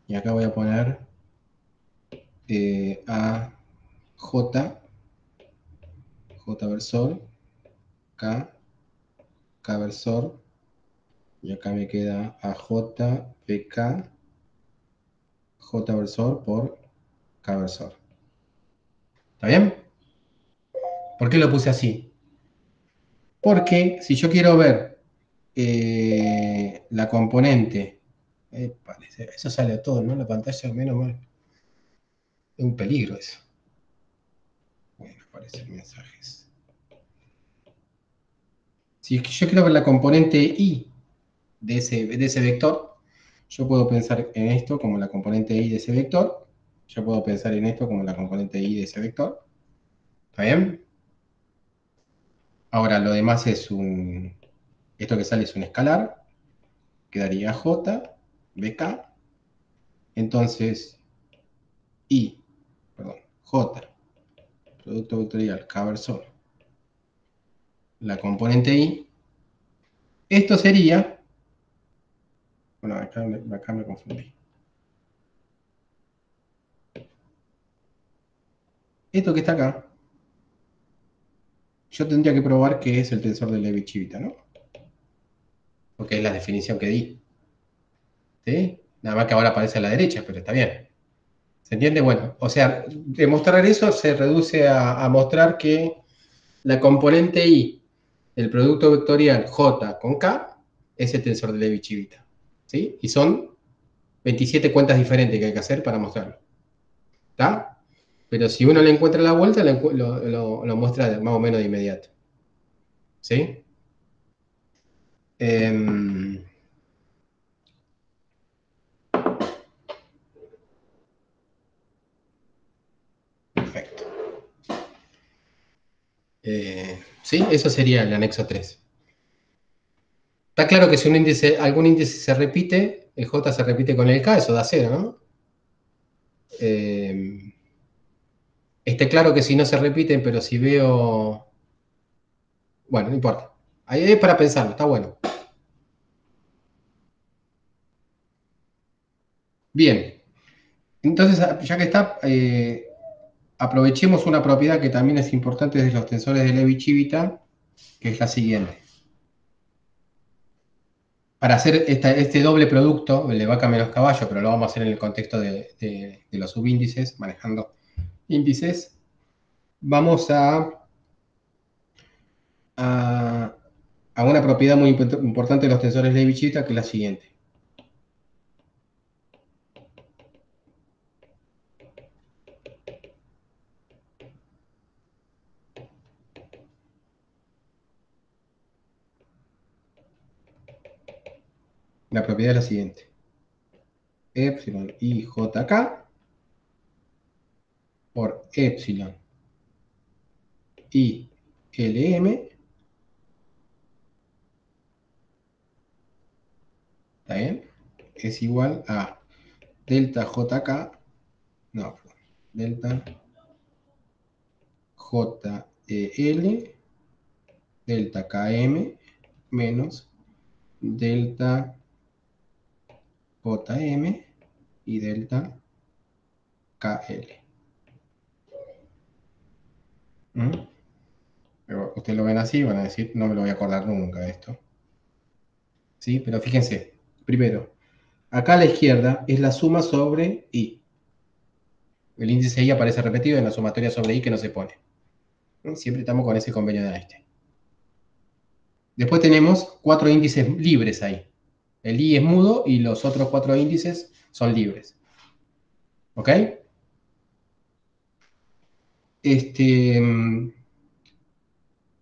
y acá voy a poner A, J, J versor, K, K versor, y acá me queda AJ, BK, J versor por K versor. ¿Está bien? ¿Por qué lo puse así? Porque si yo quiero ver la componente, eso sale a todo, ¿no? La pantalla, menos mal. Es un peligro eso. Bueno, aparecen mensajes. Si yo quiero ver la componente I de ese vector, yo puedo pensar en esto como la componente I de ese vector. Yo puedo pensar en esto como la componente I de ese vector. ¿Está bien? Ahora, lo demás es esto que sale es un escalar. Quedaría J, BK. Entonces, J, producto vectorial, K versor, la componente I. Esto sería, bueno, acá me confundí. Esto que está acá, yo tendría que probar que es el tensor de Levi-Civita, ¿no? Porque es la definición que di. ¿Sí? Nada más que ahora aparece a la derecha, pero está bien. ¿Se entiende? Bueno, o sea, demostrar eso se reduce a mostrar que la componente I del producto vectorial J con K es el tensor de Levi-Civita. ¿Sí? Y son 27 cuentas diferentes que hay que hacer para mostrarlo. ¿Está? Pero si uno le encuentra la vuelta, lo muestra más o menos de inmediato. ¿Sí? Em, Perfecto. Sí, eso sería el anexo 3. Está claro que si algún índice se repite, el J se repite con el K, eso da 0, ¿no? Está claro que si no se repiten, pero si veo... Bueno, no importa. Ahí es para pensarlo, está bueno. Bien. Entonces, ya que está, aprovechemos una propiedad que también es importante de los tensores de Levi-Civita, que es la siguiente. Para hacer este doble producto, el de vaca menos caballo, pero lo vamos a hacer en el contexto de los subíndices, manejando índices, vamos a una propiedad muy importante de los tensores Levi-Civita, que es la siguiente. La propiedad es la siguiente. Epsilon IJK por Epsilon ILM, ¿está bien? Es igual a delta JK, no, perdón, delta L delta KM menos delta JM y delta KL. ¿Mm? Ustedes lo ven así, van a decir, no me lo voy a acordar nunca esto. ¿Sí? Pero fíjense, primero, acá a la izquierda es la suma sobre I. El índice I aparece repetido en la sumatoria sobre I que no se pone. Siempre estamos con ese convenio de Einstein. Después tenemos 4 índices libres ahí. El I es mudo y los otros 4 índices son libres. ¿Ok?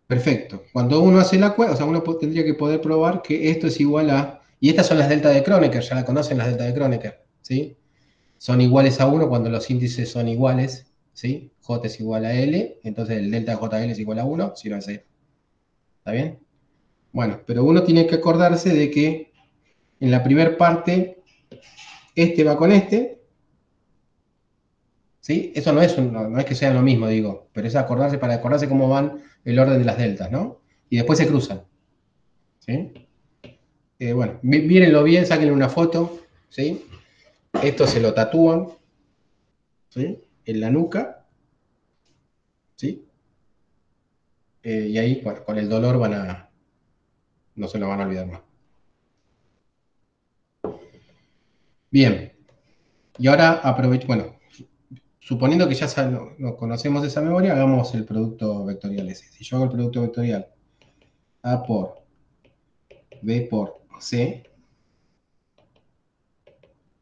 Perfecto. Cuando uno hace la cuenta, o sea, uno tendría que poder probar que esto es igual a... Y estas son las delta de Kronecker, ya la conocen las delta de Kronecker, ¿sí? Son iguales a 1 cuando los índices son iguales, ¿sí? J es igual a L, entonces el delta de JL es igual a 1, si no es 0. ¿Está bien? Bueno, pero uno tiene que acordarse de que en la primera parte, este va con este, ¿sí? Eso no es que sean lo mismo, digo, pero es acordarse para acordarse cómo van el orden de las deltas, ¿no? Y después se cruzan, ¿sí? Bueno, mírenlo bien, sáquenle una foto, ¿sí? Esto se lo tatúan, ¿sí? En la nuca, ¿sí? Y ahí, bueno, con el dolor no se lo van a olvidar más. Bien, y ahora aprovecho, bueno, suponiendo que ya no conocemos esa memoria, hagamos el producto vectorial ese. Si yo hago el producto vectorial A por B por C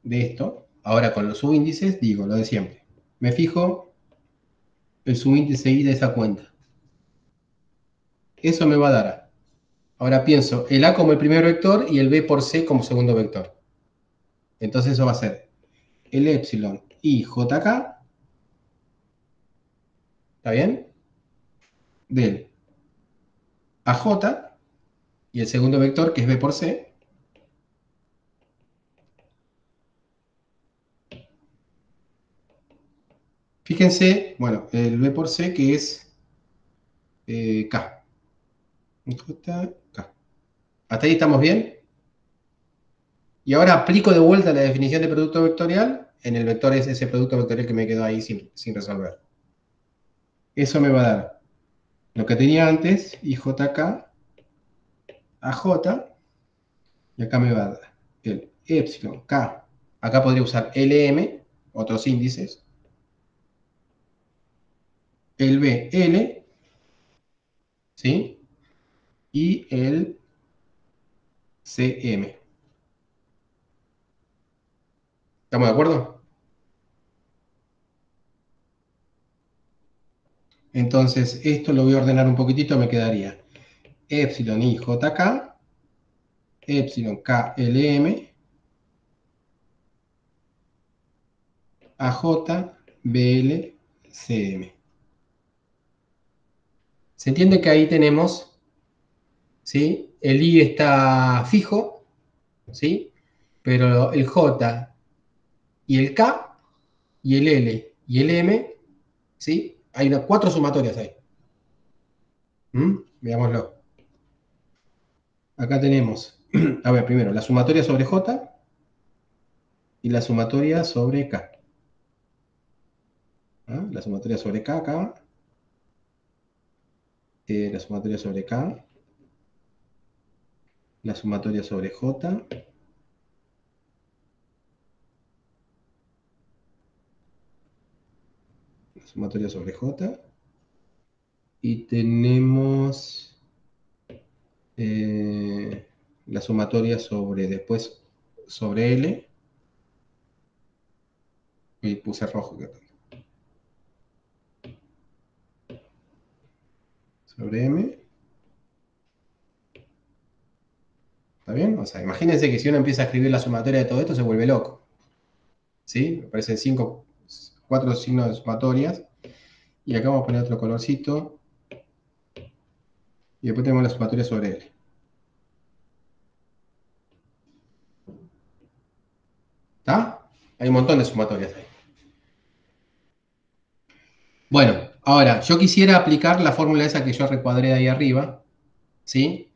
de esto, ahora con los subíndices, digo lo de siempre. Me fijo el subíndice I de esa cuenta. Eso me va a dar. Ahora pienso el A como el primer vector y el B por C como segundo vector. Entonces eso va a ser el epsilon I JK, ¿está bien? Del AJ y el segundo vector que es B por C. Fíjense, bueno, el B por C que es K. K. ¿Hasta ahí estamos bien? Y ahora aplico de vuelta la definición de producto vectorial en el vector, es ese producto vectorial que me quedó ahí sin resolver. Eso me va a dar lo que tenía antes, IJK, AJ, y acá me va a dar el epsilon K. Acá podría usar LM, otros índices, el BL, ¿sí? Y el CM. ¿Estamos de acuerdo? Entonces, esto lo voy a ordenar un poquitito, me quedaría epsilon IJK, epsilon KLM, AJ, BL, CM. Se entiende que ahí tenemos, ¿sí? El I está fijo, ¿sí? Pero el J y el K y el L y el M, ¿sí? Hay 4 sumatorias ahí. Veámoslo. Acá tenemos, a ver, primero, la sumatoria sobre J y la sumatoria sobre K. ¿Ah? La sumatoria sobre K acá, la sumatoria sobre K, la sumatoria sobre J, la sumatoria sobre J, y tenemos la sumatoria sobre, después, sobre L, y puse rojo, sobre M, ¿está bien? O sea, imagínense que si uno empieza a escribir la sumatoria de todo esto, se vuelve loco, ¿sí? Me parecen 4 signos de sumatorias, y acá vamos a poner otro colorcito, y después tenemos la sumatoria sobre L. ¿Está? Hay un montón de sumatorias ahí. Bueno, Ahora, yo quisiera aplicar la fórmula esa que yo recuadré de ahí arriba, ¿sí?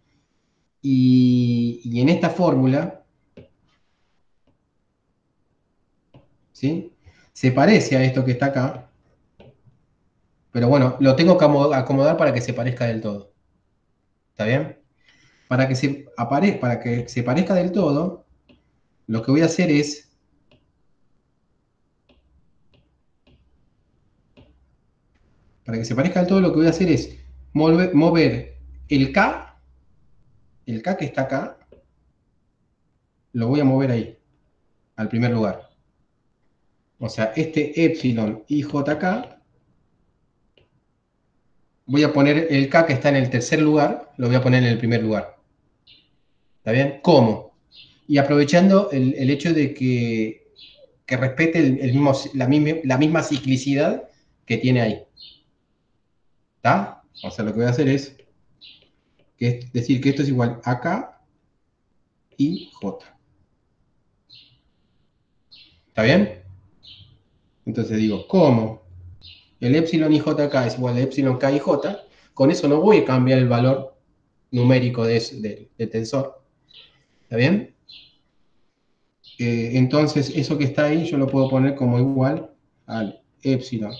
Y en esta fórmula, ¿sí? Se parece a esto que está acá, pero bueno, lo tengo que acomodar para que se parezca del todo. ¿Está bien? Para que se parezca del todo, lo que voy a hacer es, para que se parezca del todo, lo que voy a hacer es mover el K que está acá, lo voy a mover ahí, al primer lugar. O sea, este epsilon IJK, voy a poner el K que está en el tercer lugar, lo voy a poner en el primer lugar. ¿Está bien? ¿Cómo? Y aprovechando el hecho de que respete la misma ciclicidad que tiene ahí. ¿Está? O sea, lo que voy a hacer es decir que esto es igual a K y J. ¿Está bien? Entonces digo, ¿cómo? El epsilon IJK es igual a epsilon K y J. Con eso no voy a cambiar el valor numérico del tensor. ¿Está bien? Entonces, eso que está ahí yo lo puedo poner como igual al epsilon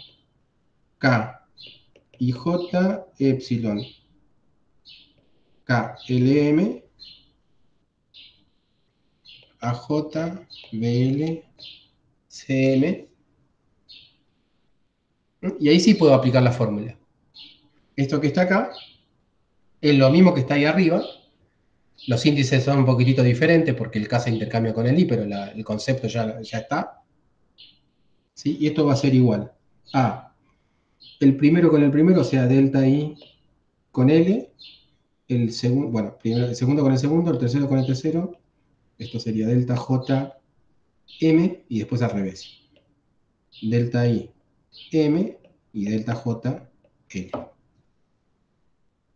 K y J epsilon K LM AJ BL CM. Y ahí sí puedo aplicar la fórmula. Esto que está acá es lo mismo que está ahí arriba. Los índices son un poquitito diferentes porque el K se intercambia con el I, pero el concepto ya está. ¿Sí? Y esto va a ser igual a el primero con el primero, o sea, delta I con L, el segundo, bueno, primero, el segundo con el segundo, el tercero con el tercero, esto sería delta J M y después al revés. Delta I M y delta J L.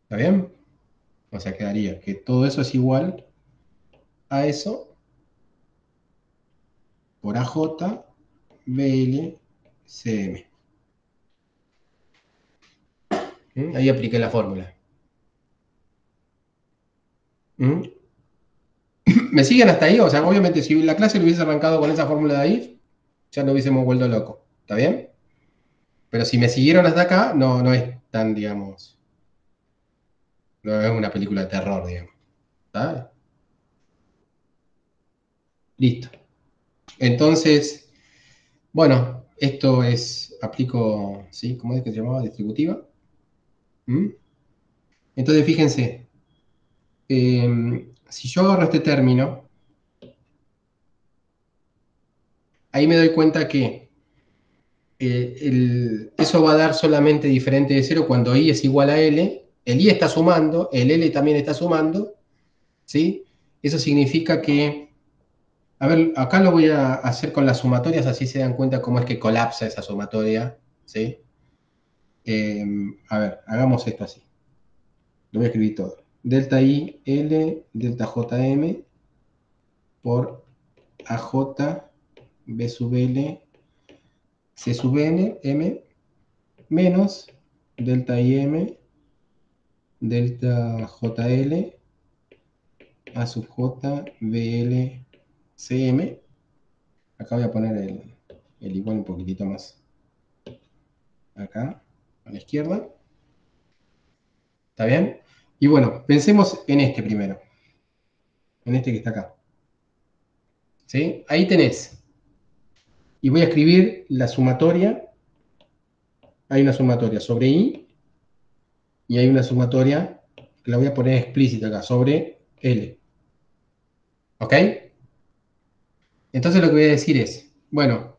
¿Está bien? O sea, quedaría que todo eso es igual a eso por AJ BL CM. Ahí apliqué la fórmula. ¿Me siguen hasta ahí? O sea, obviamente si la clase lo hubiese arrancado con esa fórmula de ahí, ya no hubiésemos vuelto loco. ¿Está bien? Pero si me siguieron hasta acá, no es tan, digamos, no es una película de terror, digamos. ¿Está? Listo. Entonces, bueno, esto es, aplico, ¿sí? ¿Cómo es que se llamaba? Distributiva. ¿Mm? Entonces, fíjense, si yo agarro este término, ahí me doy cuenta que eso va a dar solamente diferente de cero cuando I es igual a L. El I está sumando, el L también está sumando, ¿sí? Eso significa que, a ver, acá lo voy a hacer con las sumatorias, así se dan cuenta cómo es que colapsa esa sumatoria, ¿sí? A ver, hagamos esto así. Lo voy a escribir todo. Delta I, L, delta J, M, por AJ, B sub L, C sub N, M, menos delta IM, delta JL, A sub J, BL, CM. Acá voy a poner el igual un poquitito más. Acá, a la izquierda. ¿Está bien? Y bueno, pensemos en este primero. En este que está acá. ¿Sí? Ahí tenés. Y voy a escribir la sumatoria. Hay una sumatoria sobre I. Y hay una sumatoria que la voy a poner explícita acá, sobre L. ¿Ok? Entonces lo que voy a decir es, bueno,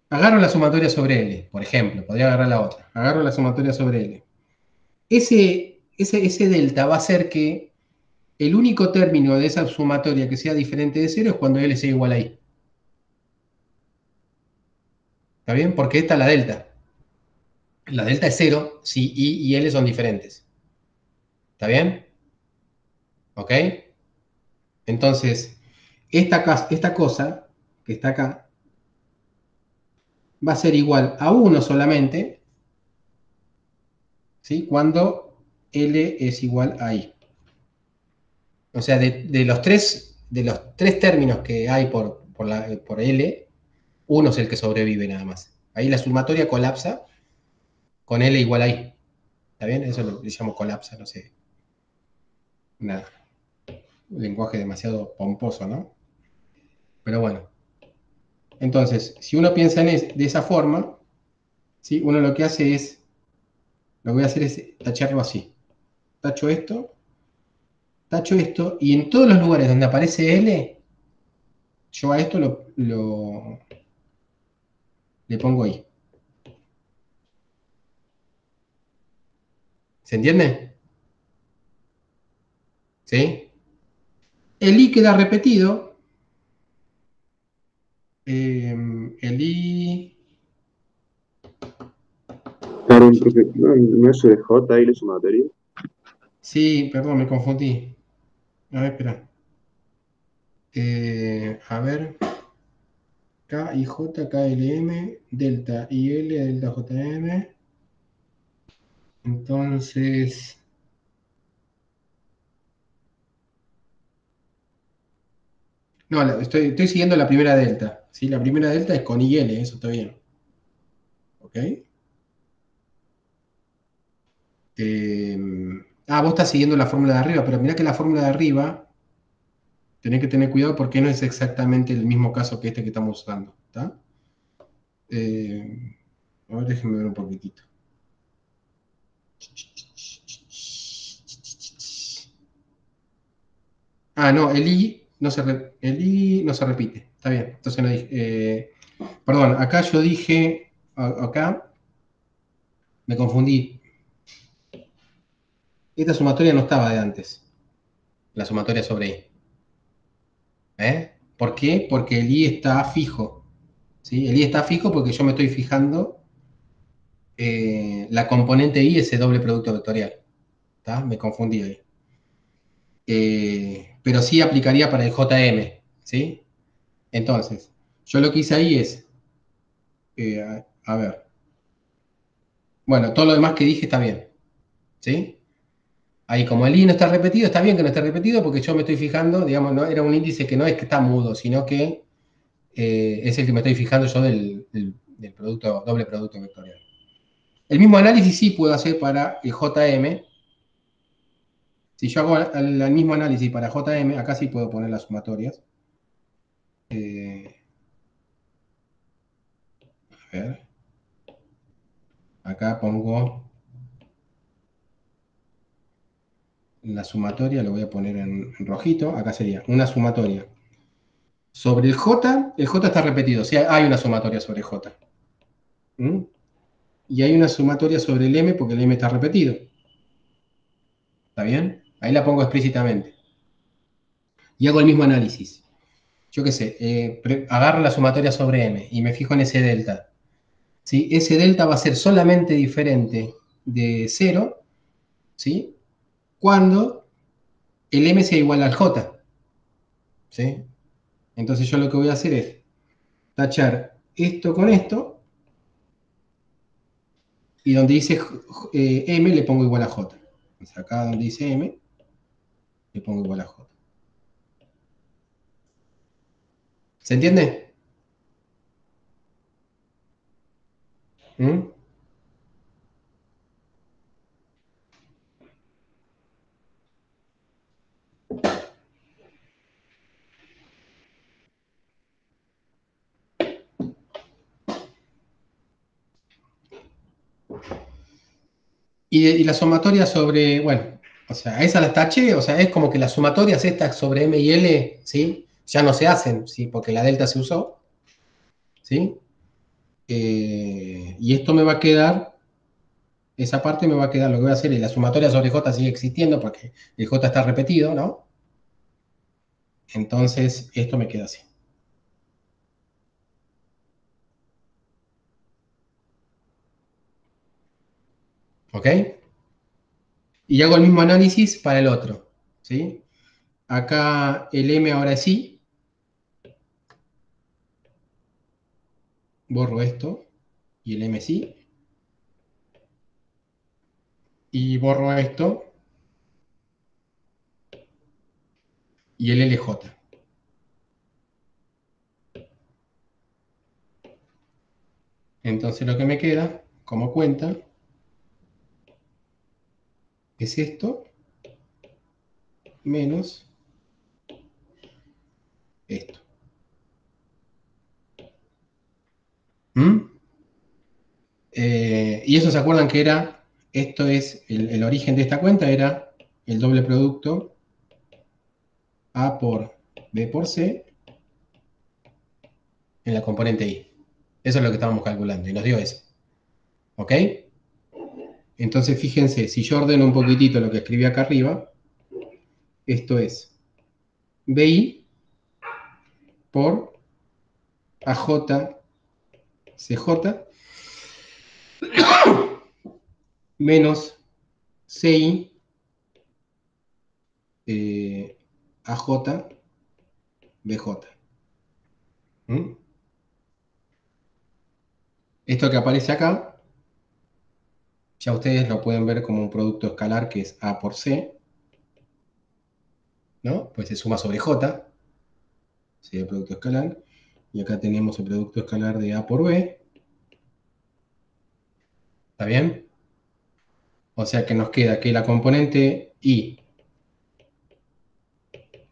agarro la sumatoria sobre L, por ejemplo, podría agarrar la otra. Agarro la sumatoria sobre L. Ese delta va a ser que el único término de esa sumatoria que sea diferente de cero es cuando L sea igual a I. ¿Está bien? Porque esta es la delta. La delta es cero si I y L son diferentes. ¿Está bien? ¿Ok? Entonces, esta cosa que está acá va a ser igual a 1 solamente ¿sí? Cuando L es igual a I. O sea, de los tres términos que hay por L, uno es el que sobrevive nada más. Ahí la sumatoria colapsa con L igual a I. ¿Está bien? Eso lo llamo colapsa, no sé. Nada. Un lenguaje demasiado pomposo, ¿no? Pero bueno. Entonces, si uno piensa de esa forma, ¿sí? Uno lo que hace es, lo que voy a hacer es tacharlo así. Tacho esto, y en todos los lugares donde aparece L, yo a esto le pongo I. ¿Se entiende? ¿Sí? El I queda repetido. El I. Claro, profe, no es el J ahí la sumatoria. Sí, perdón, me confundí. A ver, espera. A ver. K, I, J, K, L, M, delta, I, L, delta, J, M. Entonces. No, estoy siguiendo la primera delta. ¿Sí? La primera delta es con I, L, eso está bien. ¿Ok? Eh, vos estás siguiendo la fórmula de arriba, pero mirá que la fórmula de arriba tenés que tener cuidado porque no es exactamente el mismo caso que este que estamos usando. ¿Está? A ver, déjenme ver un poquitito. No, el I no se repite. Está bien. Entonces no dije. Perdón, acá yo dije. Acá me confundí. Esta sumatoria no estaba de antes. La sumatoria sobre I. ¿Por qué? Porque el I está fijo. ¿Sí? El I está fijo porque yo me estoy fijando la componente I, ese doble producto vectorial. ¿Tá? Me confundí ahí. Pero sí aplicaría para el JM. ¿Sí? Entonces, yo lo que hice ahí es. A ver. Bueno, todo lo demás que dije está bien. ¿Sí? Ahí, como el I no está repetido, está bien que no esté repetido porque yo me estoy fijando, digamos, no era un índice que no es que está mudo, sino que es el que me estoy fijando yo del producto, doble producto vectorial. El mismo análisis sí puedo hacer para el JM. Si yo hago el mismo análisis para JM, acá sí puedo poner las sumatorias. A ver. Acá pongo la sumatoria, lo voy a poner en rojito. Acá sería una sumatoria sobre el J está repetido, o sea, hay una sumatoria sobre J. ¿Mm? Y hay una sumatoria sobre el M porque el M está repetido. ¿Está bien? Ahí la pongo explícitamente. Y hago el mismo análisis. Yo qué sé, agarro la sumatoria sobre M y me fijo en ese delta. ¿Sí? Ese delta va a ser solamente diferente de 0, ¿sí? Cuando el M sea igual al J. ¿Sí? Entonces yo lo que voy a hacer es tachar esto con esto y donde dice M le pongo igual a J. Entonces acá donde dice M le pongo igual a J. ¿Se entiende? ¿Mm? Y la sumatoria sobre, bueno, o sea, esa las taché, o sea, es como que las sumatorias estas sobre M y L, ¿sí? Ya no se hacen, ¿sí? Porque la delta se usó, ¿sí? Y esto me va a quedar, esa parte me va a quedar, lo que voy a hacer es la sumatoria sobre J sigue existiendo porque el J está repetido, ¿no? Entonces, esto me queda así. ¿Ok? Y hago el mismo análisis para el otro, ¿sí? Acá el M ahora es I, borro esto, y el M es I. y borro esto y el LJ. Entonces lo que me queda como cuenta es esto menos esto. ¿Mm? Y eso se acuerdan que era, esto es, el origen de esta cuenta era el doble producto A por B por C en la componente I. Eso es lo que estábamos calculando y nos dio eso. ¿Ok? Entonces fíjense, si yo ordeno un poquitito lo que escribí acá arriba, esto es BI por AJ CJ menos CI AJ BJ. ¿Mm? Esto que aparece acá, ya ustedes lo pueden ver como un producto escalar que es A por C, ¿no? Pues se suma sobre J, sería el producto escalar. Y acá tenemos el producto escalar de A por B. ¿Está bien? O sea que nos queda que la componente I,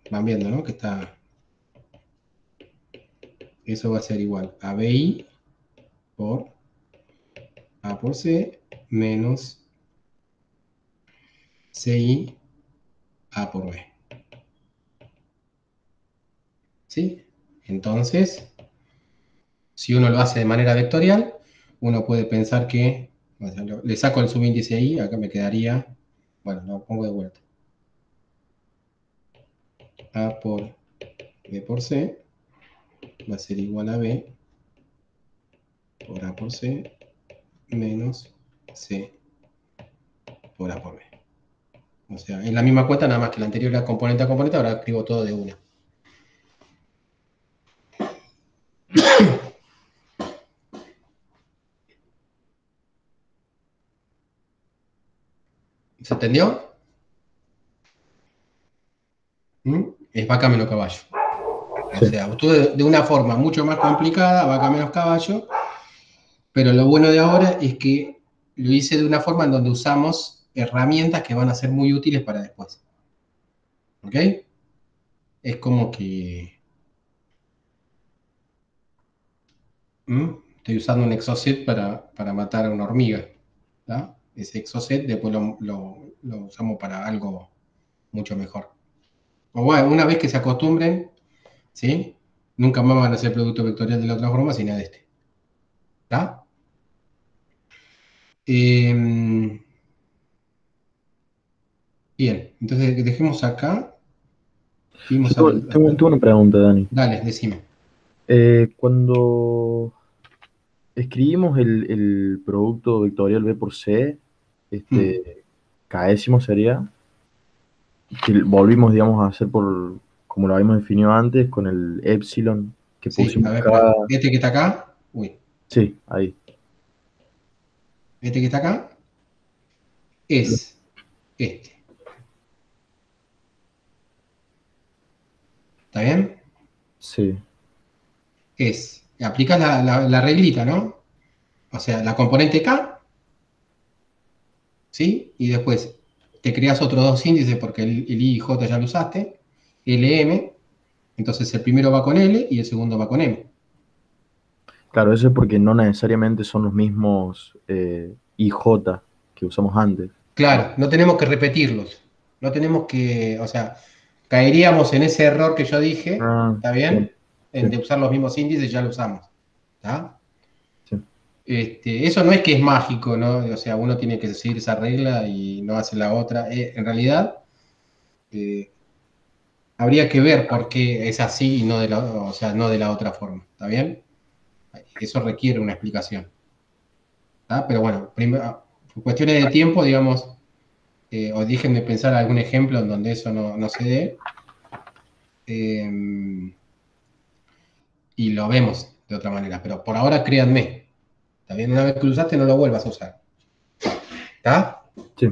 van viendo, ¿no? Que está, eso va a ser igual a BI por A por C menos CI A por B. ¿Sí? Entonces, si uno lo hace de manera vectorial, uno puede pensar que, o sea, le saco el subíndice ahí, acá me quedaría, bueno, lo pongo de vuelta. A por B por C va a ser igual a B por A por C menos C por A por B. O sea, es la misma cuenta, nada más que la anterior era componente a componente, ahora escribo todo de una. ¿Se entendió? ¿Mm? Es vaca menos caballo. O Sí. sea, tú de una forma mucho más complicada, vaca menos caballo, pero lo bueno de ahora es que lo hice de una forma en donde usamos herramientas que van a ser muy útiles para después. ¿Ok? Es como que estoy usando un exocet para matar a una hormiga. ¿Tá? Ese exocet después lo usamos para algo mucho mejor. O bueno, una vez que se acostumbren, ¿sí? Nunca más van a hacer producto vectorial de la otra forma, sino de este. ¿Está? Bien, entonces dejemos acá. Yo Vimos tengo una pregunta, Dani. Dale, decime. Cuando escribimos el producto vectorial B por C, Mm, késimo sería, que volvimos, digamos, a hacer por, como lo habíamos definido antes, con el epsilon que Sí, a pusimos ver, acá. espera. Este que está acá, uy, Sí, ahí. este que está acá es este. ¿Está bien? Sí, Aplicas la reglita, ¿no? O sea, la componente K, ¿sí? Y después te creas otros dos índices porque el I y J ya lo usaste, LM, entonces el primero va con L y el segundo va con M. claro, eso es porque no necesariamente son los mismos IJ que usamos antes, ¿no? Claro, no tenemos que repetirlos. No tenemos que, o sea, caeríamos en ese error que yo dije, Ah, ¿está bien, bien? sí, En de usar los mismos índices, ya lo usamos. ¿Está? sí. Eso no es que es mágico, ¿no? O sea, uno tiene que seguir esa regla y no hace la otra. En realidad, eh, habría que ver por qué es así y no de o sea, no de la otra forma. ¿Está bien? Eso requiere una explicación. ¿Está? Pero bueno, primero, por cuestiones de tiempo, digamos, o déjenme pensar algún ejemplo en donde eso no se dé, eh, y lo vemos de otra manera. Pero por ahora, créanme, ¿está bien? Una vez que lo usaste, no lo vuelvas a usar. ¿Está? Sí.